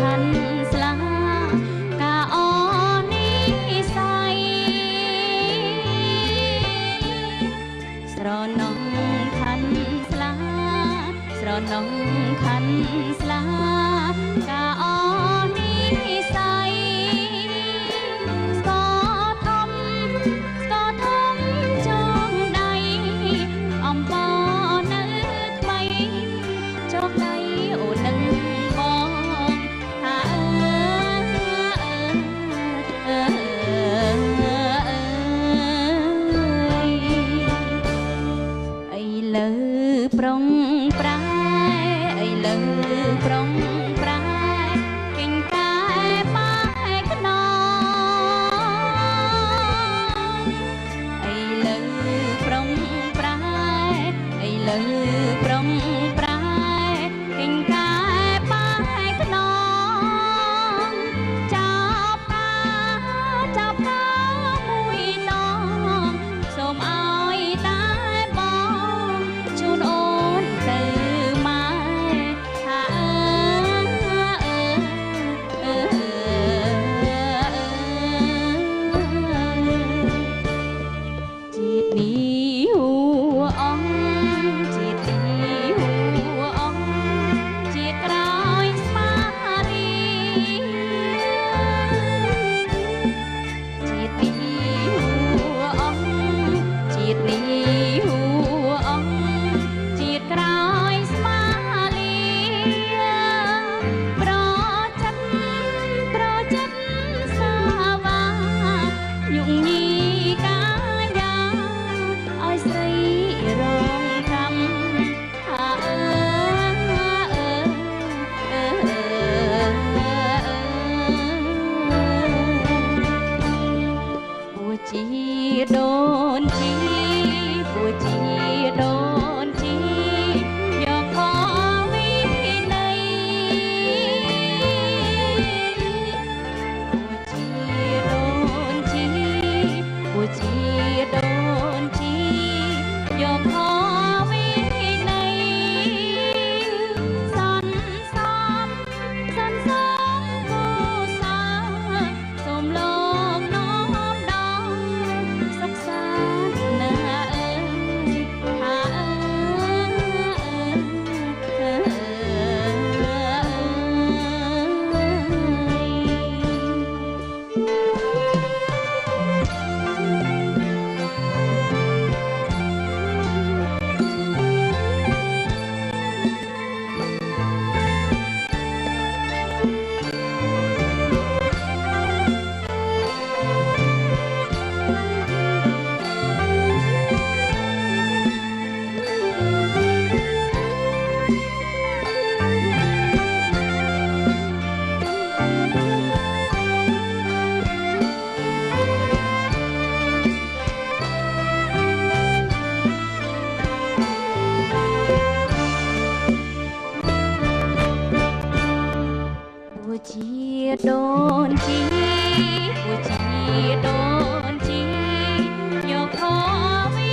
ขันสลากาออนิสัยสรนองขันสลาสรนองขันสลากาออนิสัยสกอทอมจงใดอมปอนึกไม่จงใดโอนึงมองหาไอ้เลอปรงปลายไอ้เลอปรงปลายเก่งกายป้ายขนองไอ้เลอปรงปลายไอ้เลอปรงปลายเก่งกายป้ายขนองจับขามุยน้องสมเอาตายบองจูนโอนตื่นมาหาจิตนี้หัวอ่องจิตนี้หัวอ่องจิตร้อยสมารีจิตนี้หัวอ่องจิตนี้หัวอ่องจิตร้อยสมาลีโปรจันสาวายุ่งยีกายาอ้อยใส่รองคำหาปวดจีโดนจีปวดจีโดนจียอมขอวินัยปวดจีโดนจีปวดจีโดนจียอมขอวินัยสันซ้อมผู้สาวสมโลกน้อมดองสุขสันต์นะหาปวดจีโดนจีปวดจีโดนจียอมขอวิ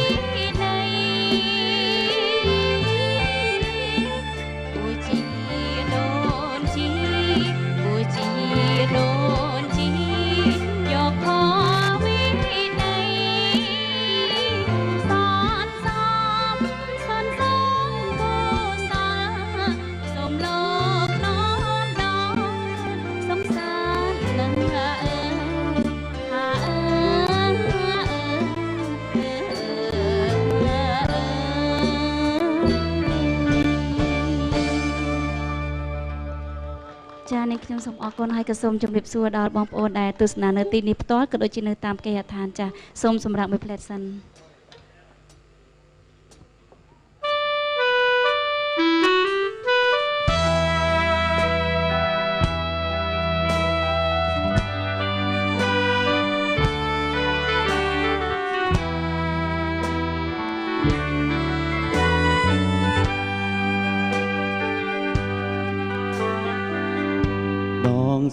นัยปวดจีโดนจีปวดจีโดนจียอมขอวินัยสอนซ้อมผู้สาวสมโลกน้อมดองสมสารนังหาចា៎នេះខ្ញុំសូមអរគុណហើយក៏សូមជម្រាបសួរដល់បងប្អូនដែលទស្សនានៅទីនេះផ្ទាល់ក៏ដូចជានៅតាមគេហដ្ឋានចា៎សូមសម្រាប់មួយផ្លែតសិន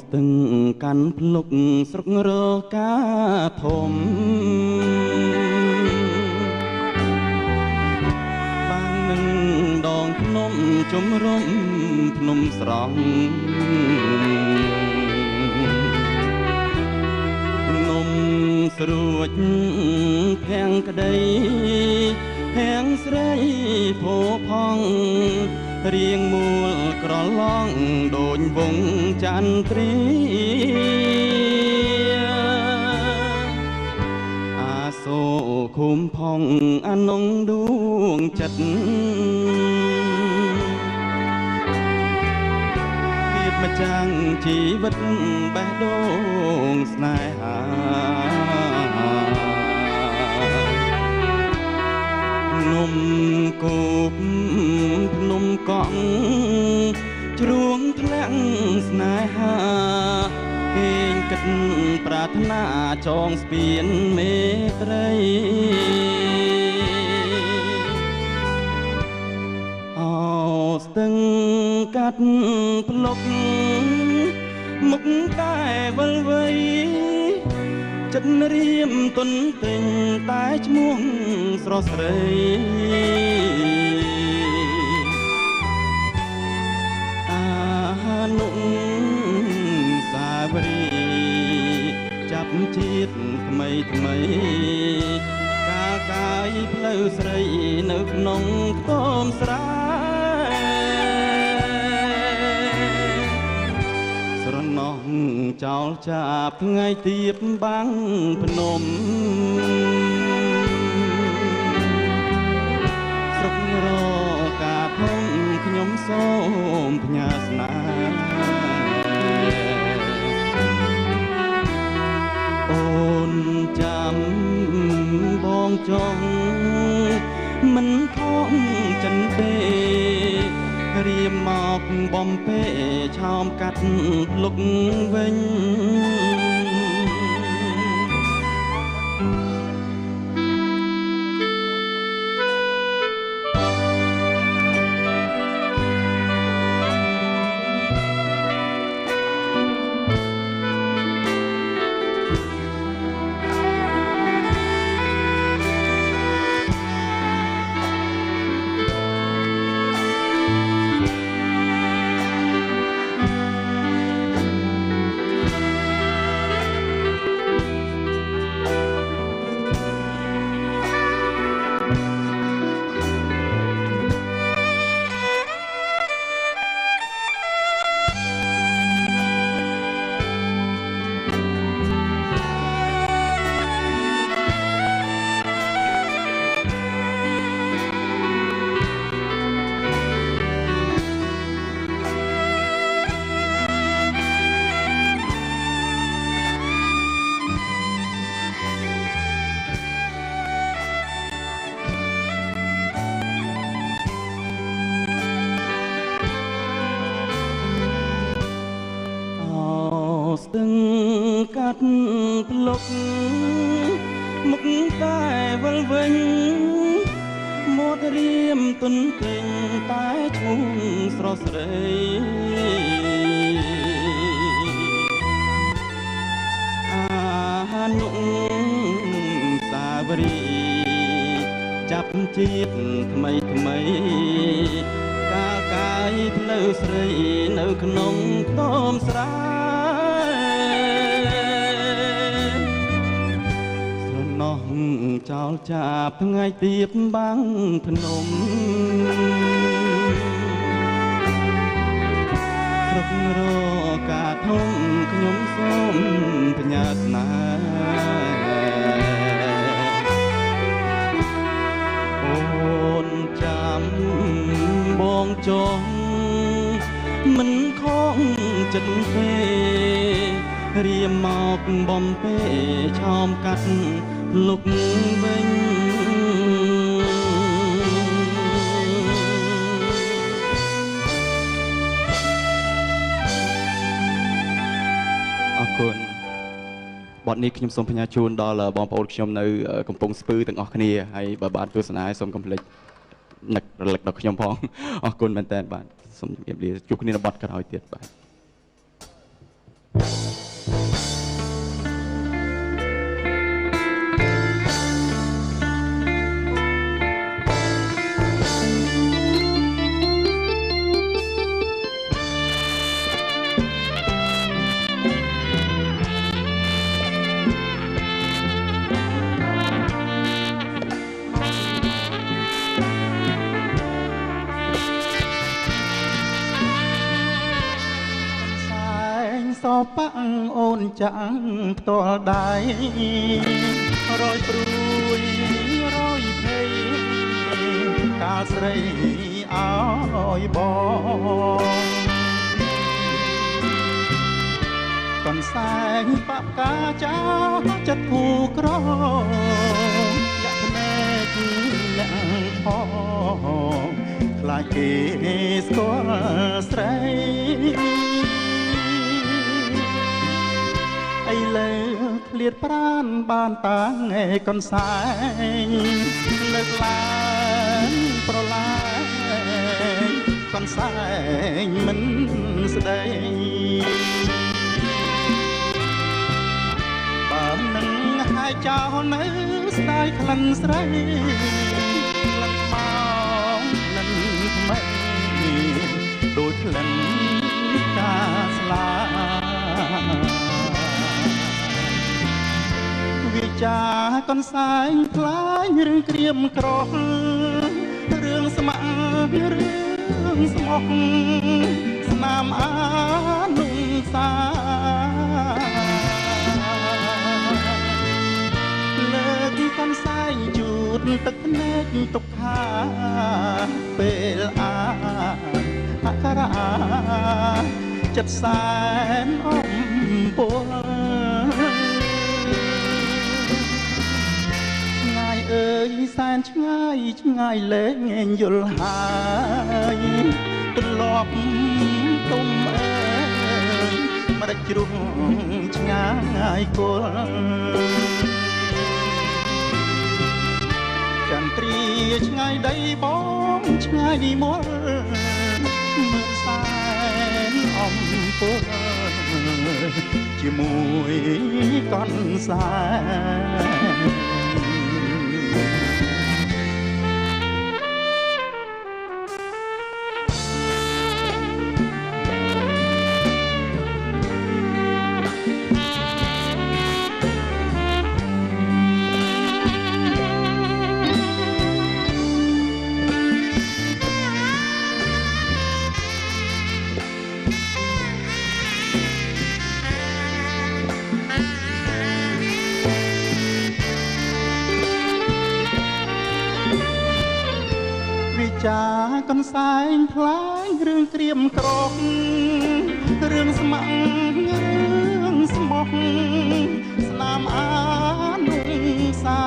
ស្ទឹងកាន់ភ្លុកស្រុករកាធំបាំងនឹងដងភ្នំ មជំរំភ្នំស្រង់នំស្រួចភាំងក្តីភាំងស្រីភោផង់រៀងមូលក្រឡងដូចវងចន្ទ្រីអាសូឃុំផងអានងដួងចិត្តទៀតម្ចាំងជីវិតបេះដូងស្នេហានំគូបភ្នំកក់ជ្រួងធ្លាក់ស្នេហាគេងគិតប្រាថ្នាចងស្ពានមេត្រីអោស្ទឹងកាត់ផ្លុកមុខតែវិលវៃចិត្តរៀមទុនទិញតែឈ្មោះស្រស់ស្រីអានុសាវរីយ៍ចាប់ជាតិថ្មីថ្មីកាកាយផ្លូវស្រីនៅក្នុងខ្ទមស្រែស្រណោះចោលចាប់ថ្ងៃទៀបបាំងភ្នំស្រុករកាធំខ្ញុំសូមផ្ញើស្នេហ៍អូនចាំបងចង់មិនខំចិនទេរៀមមកបំពេឆោមកាត់លុកវិញស្ទឹងកាត់ផ្លុកមុខតែវិលវិញមាត់រៀមទុនទិញតែឈ្មោះស្រស់ស្រីអានុសាវរីយ៍ចាប់ជាតិថ្មីថ្មីកាលកាយផ្លូវស្រីនៅក្នុងខ្ទមស្រែចោលចាប់ថ្ងៃទៀបបាំងភ្នំស្រុករកាធំខ្ញុំសូមផ្ញើស្នេហ៍អូនចាំបងចង់មិនខំចិត្តទេរៀមមកបំពេឆោមកាត់លុកវិញអរគុណបទនេះខ្ញុំសូមផ្ញើជូនដល់បងប្អូនខ្ញុំនៅកំពង់ស្ពឺទាំងអស់គ្នាហើយបើបានទស្សនាសូមកុំភ្លេចនឹករលឹកដល់ខ្ញុំផងអរគុណមែនតើបាទសូមជម្រាបលាជួបគ្នានៅបទក្រោយទៀតបាទ សបាំងអូនចាំងផ្ទាល់ដៃរយព្រួយរយភ័យកាលស្រីអើយបងកនសែងបបកាចាចិត្តភូក្រលាក់ភ្នែកលាក់ផងខ្លាចគេស្គាល់ស្រីឥឡូវឃ្លាតប្រានបានតាំងឯកនសែងលើកឡើងប្រឡាយកនសែងមិនស្ដីបើនឹងហើយចោលនៅស្ដាយក្លិនស្រីក្លិនមកក្លិនថ្មីដូចក្លិនកាស្លាវាចាកនសែងខ្លាញ់រឿងក្រៀមក្រោះរឿងស្មាក់រឿងស្មុកស្នាមអានុសាលើកកនសែងជូតទឹកភ្នែកទុកខាពេលអាអក្សរាចិត្តសែនអំពូលអើយសែនឆ្ងាយឆ្ងាយលែងយល់ហើយទន្លាប់ទុំអើយមិនដាច់ជ្រុងឆ្ងាយគល់ចន្ទ្រាឆ្ងាយដីបងឆ្ងាយនេះមល់មើលសែនអំពូលជាមួយកនសែនចាកនសែងខ្លាញ់រឿងក្រៀមក្រោករឿងស្មាក់រឿងស្មុកស្នាមអានុសា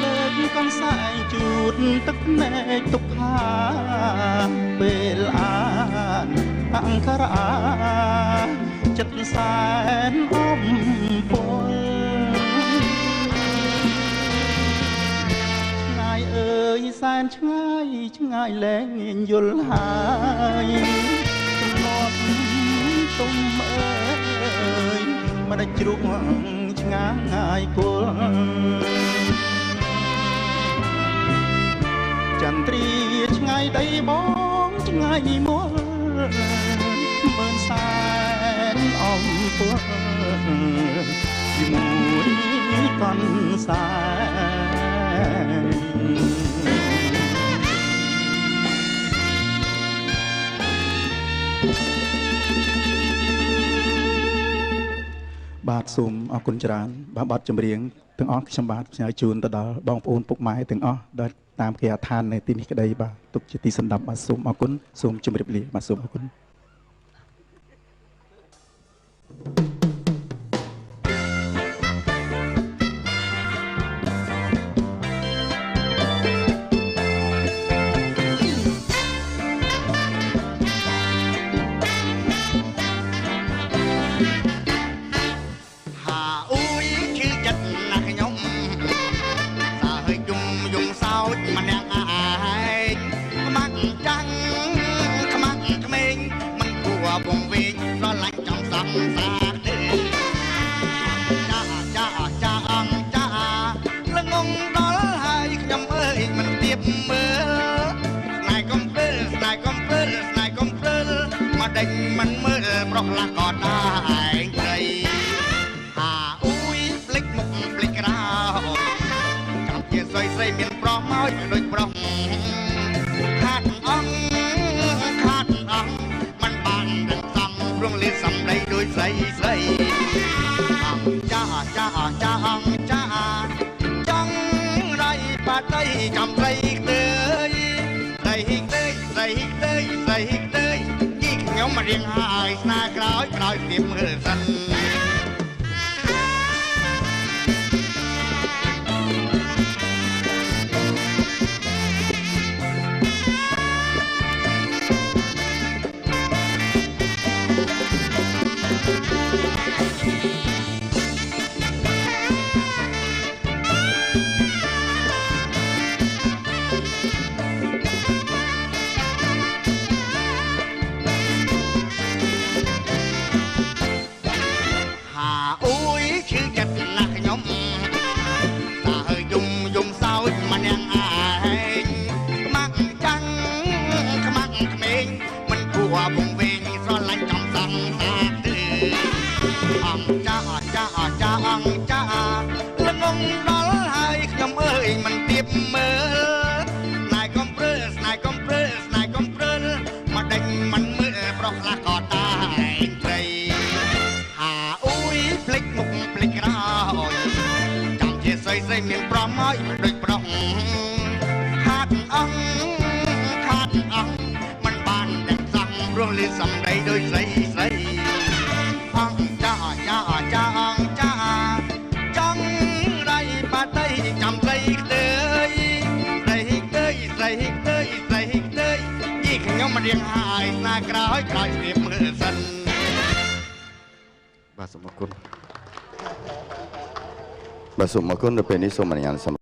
លើកកនសែងជូតទឹកភ្នែកទុកខាពេលអានអង្ការអាចិត្តសែនអំពលអើយសែនឆ្ងាយឆ្ងាយលែងយល់ហើយទម្លាប់ទុំអើយមិនដាច់ជ្រុងឆ្ងាយគល់ចន្ទ្រាឆ្ងាយដីបងឆ្ងាយមល់មើលសែនអំពូលជាមួយកនសែនបាទសូមអរគុណច្រើនបាទបទចម្រៀងទាំងអស់ខ្ញុំបាទផ្សាយជូនទៅដល់បងប្អូនពុកម៉ែទាំងអស់ដែលតាមគេឋាននៅទីនេះក្តីបាទទុកជាទីសន្តាប់បាទសូមអរគុណសូមជម្រាបលាបាទសូមអរគុណมันมืดเพราะละก็ได้ใจหาอุ้ยพลิกมุกพลิกราวจับเยี่ยสวยใส่เมียนปลอมเอาโดยปลอมขาดอ่องขาด ចំស្រីខ្ទើយស្រីខ្ទើយស្រីខ្ទើយស្រីខ្ទើយជីខ្ញុំមករៀងហើយស្នាក្រោយក្រោយទៀមមើលសិនមានប្រមហើយដូចប្រុសខាត់អង្គមិនបានទាំងសង់រស់លីសំដីដូចស្រីស្រីអង្គចាអង្គចាចង់ដៃបាតីចាំស្រីខ្ទើយស្រីខ្ទើយស្រីខ្ទើយស្រីខ្ទើយយីខ្ញុំមករៀងហើយស្នាក្រោយក្រោយស្ទាបមើលសិនបាទសូមអរគុណបាទសូមអរគុណដល់ពេលនេះសូមអនុញ្ញាត